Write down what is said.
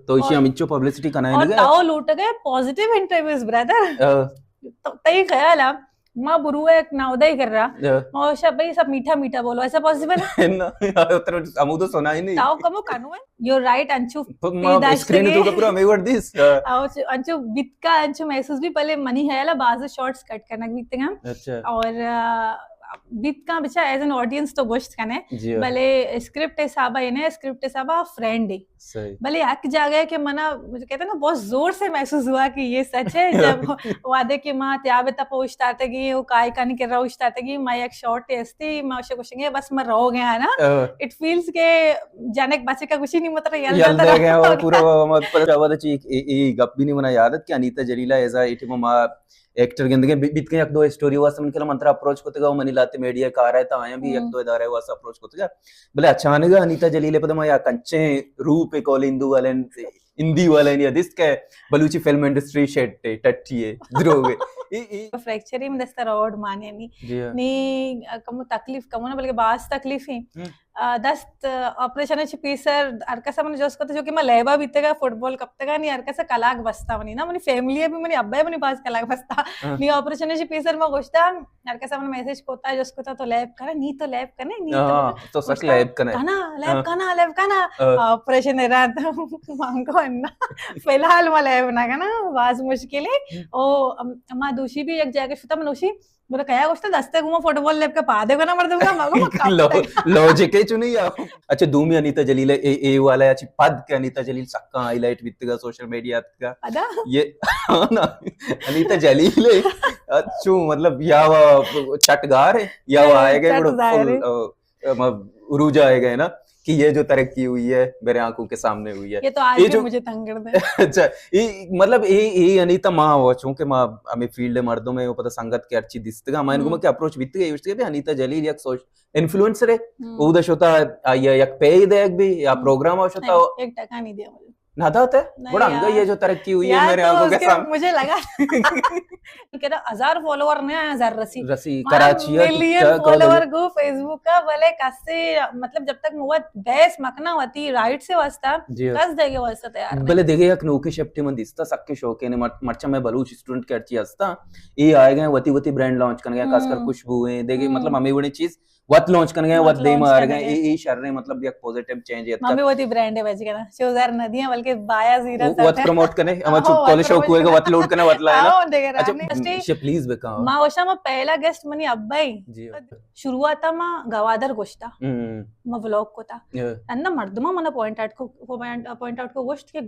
तो इशी आमची पब्लिसिटी और कनायला ताओ लूट गए पॉजिटिव इंटरव्यूज ब्रदर तो तई ख्याल है माँ बुरुआ एक नावदाई कर रहा और सब भाई सब मीठा मीठा बोलो ऐसा पॉसिबल है ना उतर अमु तो सुना ही नहीं ताओ कमो कानू है यू राइट अंशु मां स्क्रीन तो पूरा मे व्हाट दिस अंशु बितका अंशु महसूस भी पहले मनी है ला बाज शॉर्ट्स कट करना बीतते हैं अच्छा और बीत का बिचा एज एन ऑडियंस तो गोश्त कने भले स्क्रिप्ट हिसाबा इन्हें स्क्रिप्ट हिसाबा फ्रेंड ही सही भले हक जागे कि मना मुझे कहते हैं ना बहुत जोर से महसूस हुआ कि ये सच है जब वादे की माँ त्याबे तप उश्तातेगी वो काय का नहीं कर रहा उश्तातेगी मैं एक शॉर्ट टेस्ट थी मैं उसे कुछ नहीं बस मैं रो गया है ना इट फील्स के जाने बच्चे का कुछ ही नहीं मतलब यल दे गया वो पूरा मत पर आवाज ची ए गप भी नहीं मना याद है कि अनीता जलीला एजा इटिमो मा एक्टर गिंदगे बीत के एक दो स्टोरी हुआ समन के मंत्र अप्रोच को तगा मनी लाते मीडिया का आ रहा था आया भी एक दो इदारे हुआ अप्रोच को तगा भले अचानक अनीता जलीले पदम या कंचे रूप एक ऑल हिंदू वाले हिंदी वाले नहीं दिस के बलूची फिल्म इंडस्ट्री शेट टट्टी है द्रोगे फ्रैक्चर ही में दस्ता रोड माने नी कमो तकलीफ कमो ना बल्कि बास तकलीफ ही दस्त ऑपरेशन ची पीसर अरकसा मन जोस को जो कि मैं लेबा बीतेगा फुटबॉल कब तक नहीं अरकसा कलाक बसता मनी ना मनी फैमिली भी मनी अब्बाई मनी पास कलाक बसता नी ऑपरेशन ची पीसर में गोश्ता अरकसा मन मैसेज कोता जोस को तो लैब करे नी तो लैब कने नी तो सच लैब कने कना लैब कना ऑपरेशन रात मांगो अन्ना फिलहाल मैं लैब ना कना बाज मुश्किल है ओ अम्मा दूसरी भी एक जगह शुता मनोशी बोले कया गोश्ता दस्ते घुमा फुटबॉल लैब के पा देगा ना मर दूंगा मगो लॉजिक है चुनी या अच्छा दूमी अनीता जलील ए वाला याची पद के अनीता जलील सक्का हाईलाइट बितगा सोशल मीडिया का अदा ये ना अनीता जलील अच्छू मतलब या चटगार है या वो आएगा बड़ा उरूजा आएगा ना कि ये जो तरक्की हुई है मेरे आंखों के सामने हुई है ये तो आज भी मुझे तंग कर दे अच्छा ये मतलब ये अनीता माँ वो चूंकि माँ हमें फील्ड मर्दों में वो पता संगत के अच्छी दिसतेगा मैं इनको क्या अप्रोच बीत गई उसके भी अनीता जलील एक सोच इन्फ्लुएंसर है उदश होता या एक पे देख भी या प्रोग्राम होता एक टका नहीं दिया मुझे नादा होता है बड़ा अंगा ये जो तरक्की हुई है मेरे आंखों के सामने मुझे लगा कि 1000 फॉलोवर नहीं आया 1000 रसी कराची मिलियन फॉलोवर को फेसबुक का भले कसे मतलब जब तक मुआ बेस मकना होती राइट से वास्ता कस देगे वास्ता तैयार भले देगे एक नोकी शेफ्टी मन दिसता सक्के शौके ने मर्चा में बलूच स्टूडेंट के अच्छी हस्ता ये आए गए वती वती ब्रांड लॉन्च करने गए खासकर खुशबू है देगे मतलब हमें बड़ी चीज वत लॉन्च करने गए वत दे मार गए ये शर ने मतलब एक पॉजिटिव चेंज है मम्मी वती ब्रांड है बच गया 6000 नदियां बल्कि बाया जीरा वत प्रमोट करने हम कॉलेज शो को वत लोड करने वत लाया ना अच्छा प्लीज बेका मां ओशा में पहला गेस्ट मनी अब्बाई शुरुआत मा गवादर गोश्ता म व्लॉग को था अन्ना मर्दमा मन पॉइंट आउट को गोश्त के